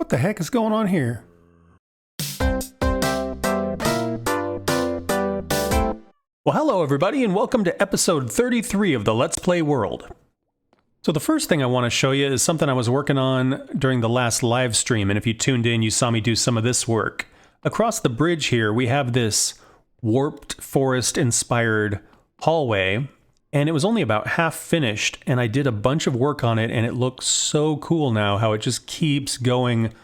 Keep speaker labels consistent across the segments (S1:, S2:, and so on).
S1: What the heck is going on here? Well, hello everybody, and welcome to episode 33 of the Let's Play World. So the first thing I want to show you is something I was working on during the last live stream, and if you tuned in, you saw me do some of this work. Across the bridge here, we have this warped forest-inspired hallway, and it was only about half finished, and I did a bunch of work on it, and it looks so cool now how it just keeps going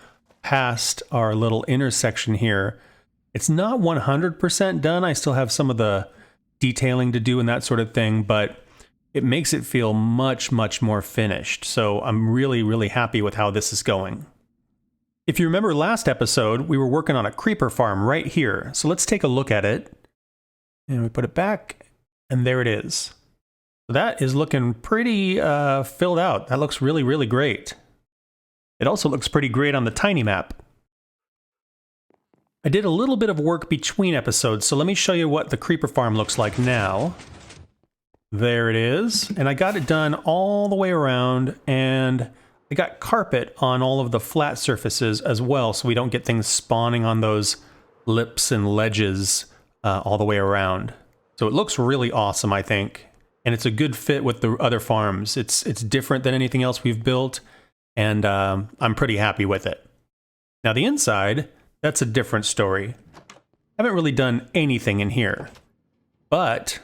S1: past our little intersection here. It's not 100% done. I still have some of the detailing to do and that sort of thing, but it makes it feel much, much more finished. So I'm really, really happy with how this is going. If you remember last episode, we were working on a creeper farm right here. So let's take a look at it. And we put it back, and there it is. So that is looking pretty filled out. That looks really, really great. It also looks pretty great on the tiny map. I did a little bit of work between episodes, so let me show you what the creeper farm looks like now. There it is, and I got it done all the way around, and I got carpet on all of the flat surfaces as well, so we don't get things spawning on those lips and ledges all the way around. So it looks really awesome, I think, and it's a good fit with the other farms. It's different than anything else we've built, and I'm pretty happy with it. Now the inside, that's a different story. I haven't really done anything in here, but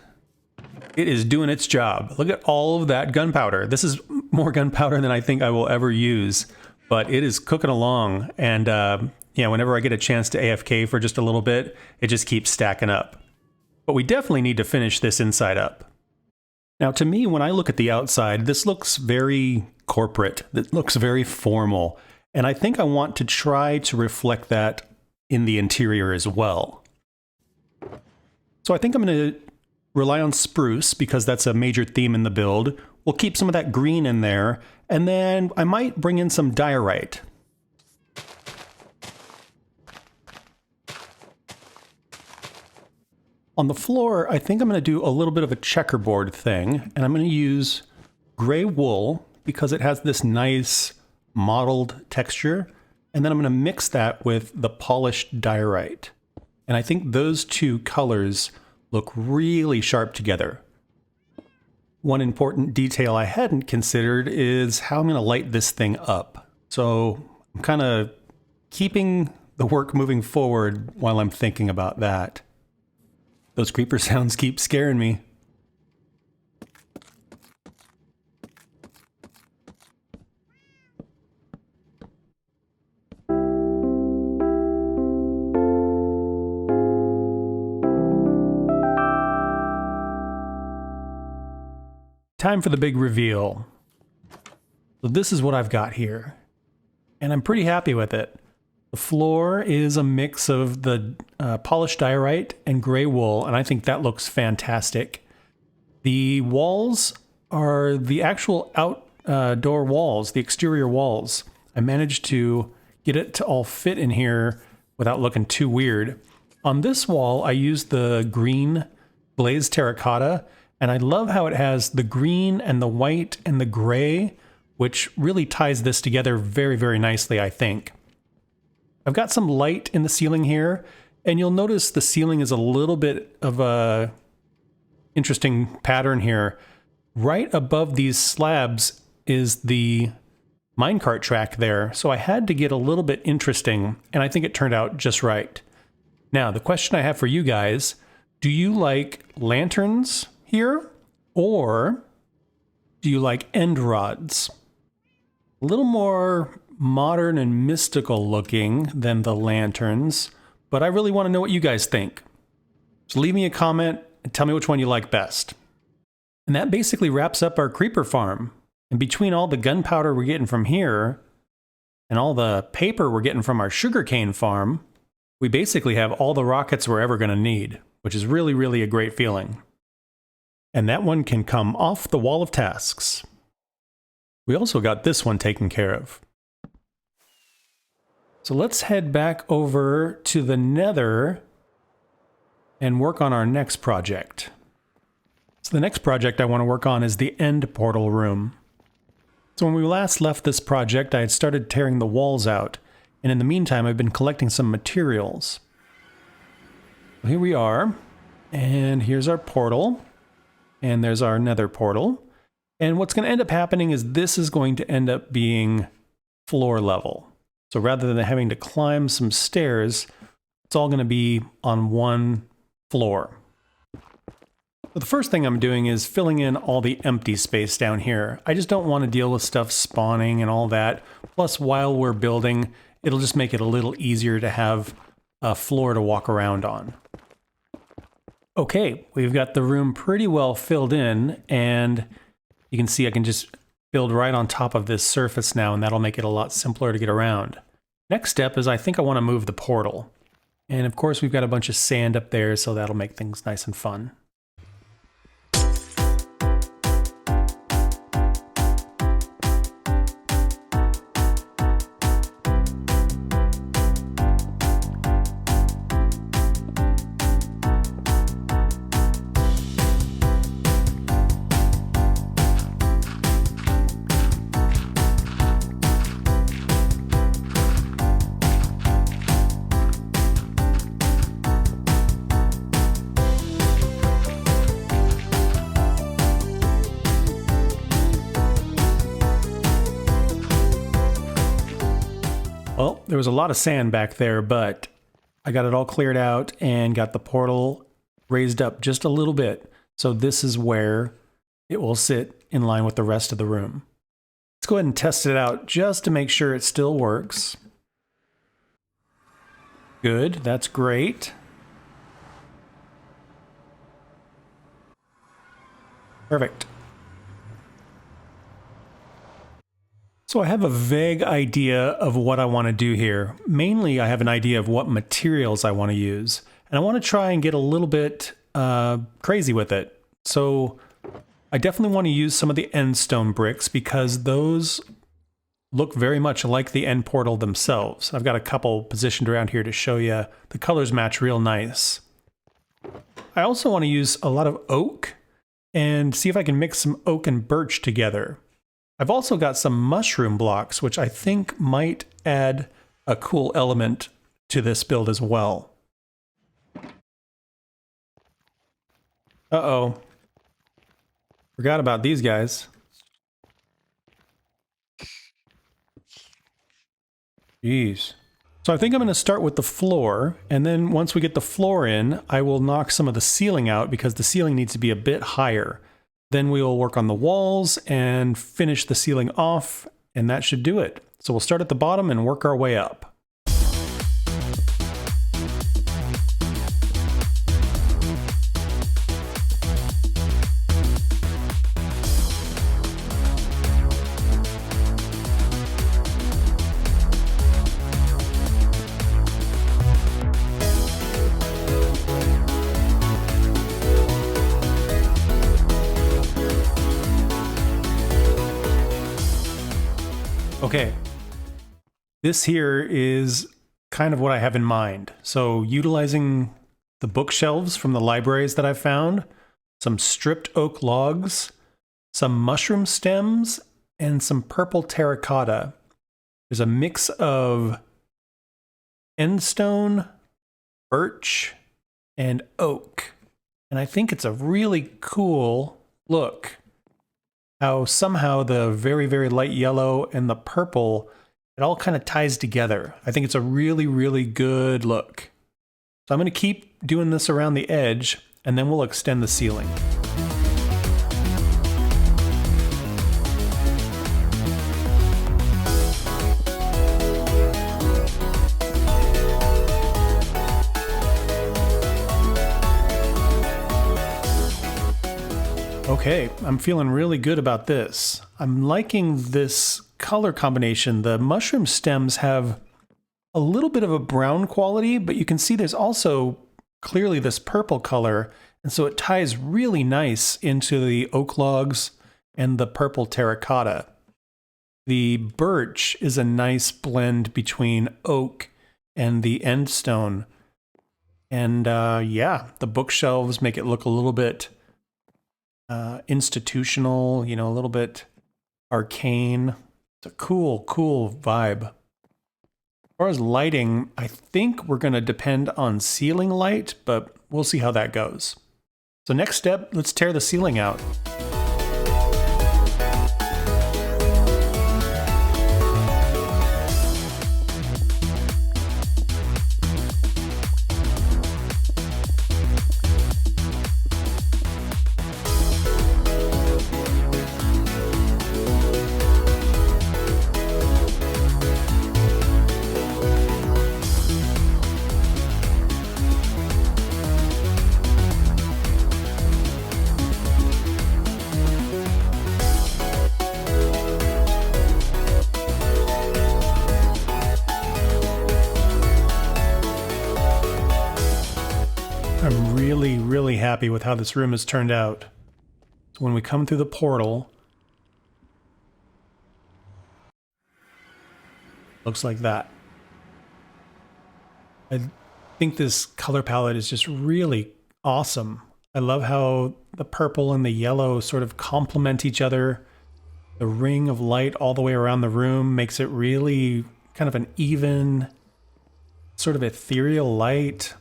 S1: it is doing its job. Look at all of that gunpowder. This is more gunpowder than I think I will ever use, but it is cooking along. And yeah, whenever I get a chance to AFK for just a little bit, it just keeps stacking up. But we definitely need to finish this inside up. Now, to me, when I look at the outside, this looks very corporate. It looks very formal. And I think I want to try to reflect that in the interior as well. So I think I'm going to rely on spruce because that's a major theme in the build. We'll keep some of that green in there, and then I might bring in some diorite. On the floor, I think I'm going to do a little bit of a checkerboard thing, and I'm going to use gray wool because it has this nice mottled texture, and then I'm going to mix that with the polished diorite. And I think those two colors look really sharp together. One important detail I hadn't considered is how I'm going to light this thing up. So I'm kind of keeping the work moving forward while I'm thinking about that. Those creeper sounds keep scaring me. Time for the big reveal. So this is what I've got here, and I'm pretty happy with it. The floor is a mix of the polished diorite and gray wool, and I think that looks fantastic. The walls are the actual outdoor walls, the exterior walls. I managed to get it to all fit in here without looking too weird. On this wall, I used the green glazed terracotta, and I love how it has the green and the white and the gray, which really ties this together very, very nicely, I think. I've got some light in the ceiling here, and you'll notice the ceiling is a little bit of a interesting pattern here. Right above these slabs is the minecart track there, so I had to get a little bit interesting, and I think it turned out just right. Now, the question I have for you guys, do you like lanterns here, or do you like end rods? A little more modern and mystical looking than the lanterns, but I really want to know what you guys think. So leave me a comment and tell me which one you like best. And that basically wraps up our creeper farm. And between all the gunpowder we're getting from here and all the paper we're getting from our sugarcane farm, we basically have all the rockets we're ever going to need, which is really, really a great feeling. And that one can come off the wall of tasks. We also got this one taken care of. So let's head back over to the Nether and work on our next project. So the next project I want to work on is the end portal room. So when we last left this project, I had started tearing the walls out, And in the meantime, I've been collecting some materials. Here we are, and here's our portal, and there's our nether portal. And what's going to end up happening is this is going to end up being floor level. So rather than having to climb some stairs, it's all going to be on one floor. So the first thing I'm doing is filling in all the empty space down here. I just don't want to deal with stuff spawning and all that. Plus, while we're building, it'll just make it a little easier to have a floor to walk around on. Okay, we've got the room pretty well filled in, and you can see I can just build right on top of this surface now, and that'll make it a lot simpler to get around. Next step is I think I want to move the portal. And of course we've got a bunch of sand up there, so that'll make things nice and fun. Well, there was a lot of sand back there, but I got it all cleared out and got the portal raised up just a little bit. So this is where it will sit in line with the rest of the room. Let's go ahead and test it out just to make sure it still works. Good, that's great. Perfect. So I have a vague idea of what I want to do here. Mainly, I have an idea of what materials I want to use. And I want to try and get a little bit crazy with it. So I definitely want to use some of the end stone bricks because those look very much like the end portal themselves. I've got a couple positioned around here to show you. The colors match real nice. I also want to use a lot of oak and see if I can mix some oak and birch together. I've also got some mushroom blocks, which I think might add a cool element to this build as well. Uh-oh. Forgot about these guys. Jeez. So I think I'm going to start with the floor, and then once we get the floor in, I will knock some of the ceiling out because the ceiling needs to be a bit higher. Then we will work on the walls and finish the ceiling off, and that should do it. So we'll start at the bottom and work our way up. Okay, this here is kind of what I have in mind. So utilizing the bookshelves from the libraries that I found, some stripped oak logs, some mushroom stems, and some purple terracotta. There's a mix of endstone, birch, and oak. And I think it's a really cool look. How somehow the very, very light yellow and the purple, it all kind of ties together. I think it's a really, really good look. So I'm going to keep doing this around the edge, and then we'll extend the ceiling. Okay, I'm feeling really good about this. I'm liking this color combination. The mushroom stems have a little bit of a brown quality, but you can see there's also clearly this purple color, and so it ties really nice into the oak logs and the purple terracotta. The birch is a nice blend between oak and the endstone. And yeah, the bookshelves make it look a little bit institutional, you know, a little bit arcane. It's a cool, cool vibe. far as lighting, I think we're going to depend on ceiling light, but we'll see how that goes. So next step, let's tear the ceiling out. I'm really happy with how this room has turned out. So when we come through the portal, looks like that. I think this color palette is just really awesome. I love how the purple and the yellow sort of complement each other. The ring of light all the way around the room makes it really kind of an even, sort of ethereal light.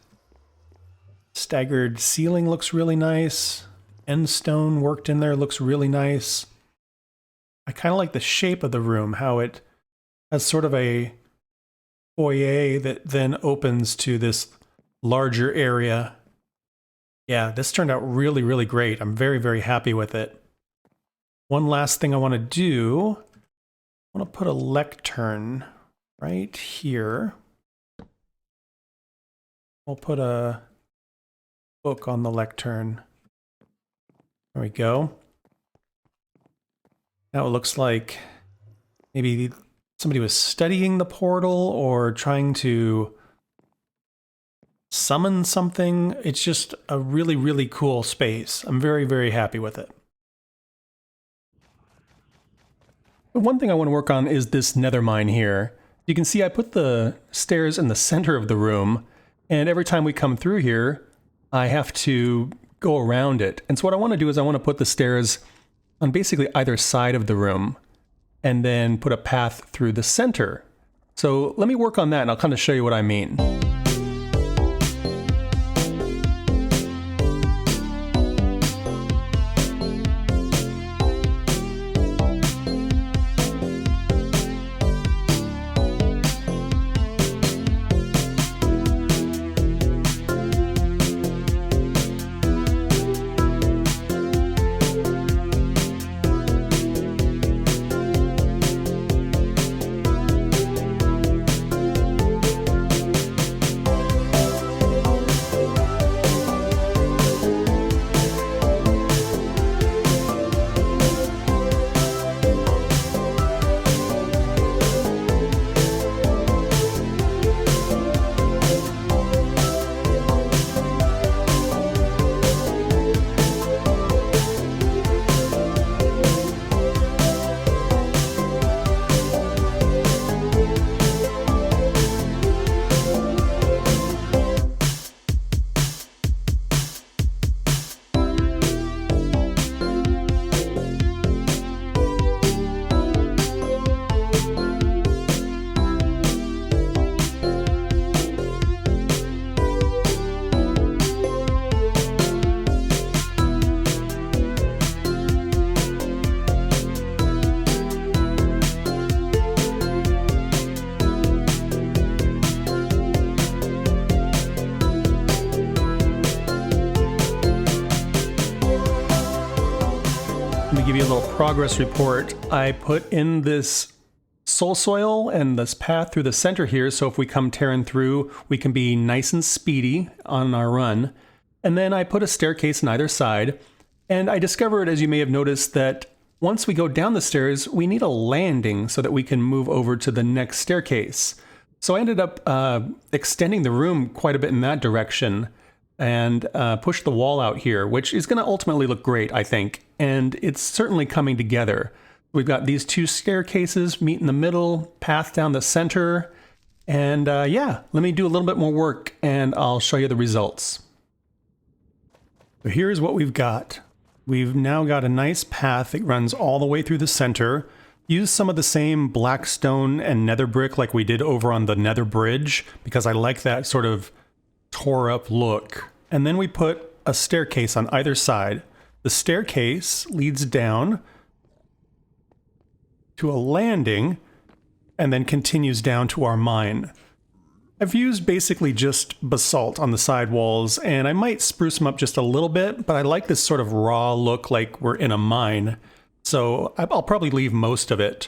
S1: Staggered ceiling looks really nice. End stone worked in there looks really nice. I kind of like the shape of the room, how it has sort of a foyer that then opens to this larger area. Yeah, this turned out really great. I'm very happy with it. One last thing I want to do, I want to put a lectern right here. I'll put a book on the lectern. There we go. Now it looks like maybe somebody was studying the portal or trying to summon something. It's just a really cool space. I'm very happy with it. One thing I want to work on is this nether mine here. You can see I put the stairs in the center of the room, and every time we come through here, I have to go around it. And so what I want to do is I want to put the stairs on basically either side of the room and then put a path through the center. So let me work on that and I'll kind of show you what I mean. Give you a little progress report. I put in this soul soil and this path through the center here, so if we come tearing through, we can be nice and speedy on our run. And then I put a staircase on either side, and I discovered, as you may have noticed, that once we go down the stairs, we need a landing so that we can move over to the next staircase. So I ended up extending the room quite a bit in that direction and pushed the wall out here, which is going to ultimately look great, I think. And it's certainly coming together. We've got these two staircases meet in the middle, path down the center, and yeah, let me do a little bit more work and I'll show you the results. So here's what we've got. We've now got a nice path that runs all the way through the center. use some of the same black stone and nether brick like we did over on the nether bridge, because I like that sort of tore up look. And then we put a staircase on either side. The staircase leads down to a landing and then continues down to our mine. I've used basically just basalt on the side walls, and I might spruce them up just a little bit, but I like this sort of raw look like we're in a mine, so I'll probably leave most of it.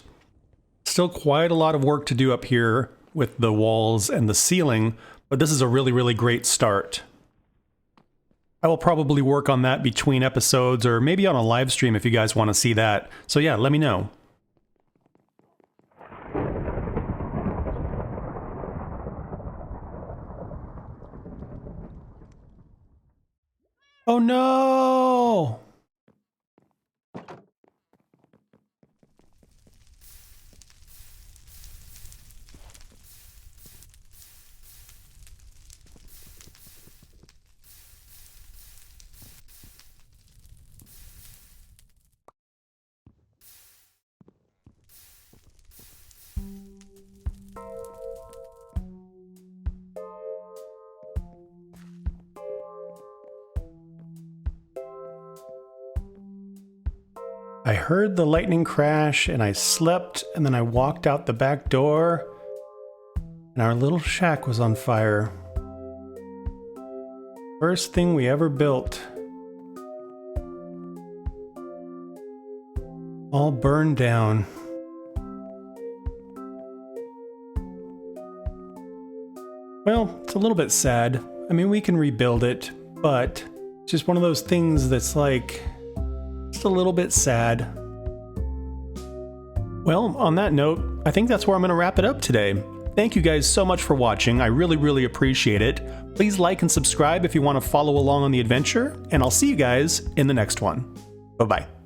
S1: Still quite a lot of work to do up here with the walls and the ceiling, but this is a really, really great start. I will probably work on that between episodes, or maybe on a live stream if you guys want to see that. So yeah, let me know. Oh no! I heard the lightning crash and I slept, and then I walked out the back door and our little shack was on fire. First thing we ever built. All burned down. Well, it's a little bit sad. I mean, we can rebuild it, but it's just one of those things that's like, just a little bit sad. Well, on that note, I think that's where I'm going to wrap it up today. Thank you guys so much for watching. I really, really appreciate it. Please like and subscribe if you want to follow along on the adventure, and I'll see you guys in the next one. Bye-bye.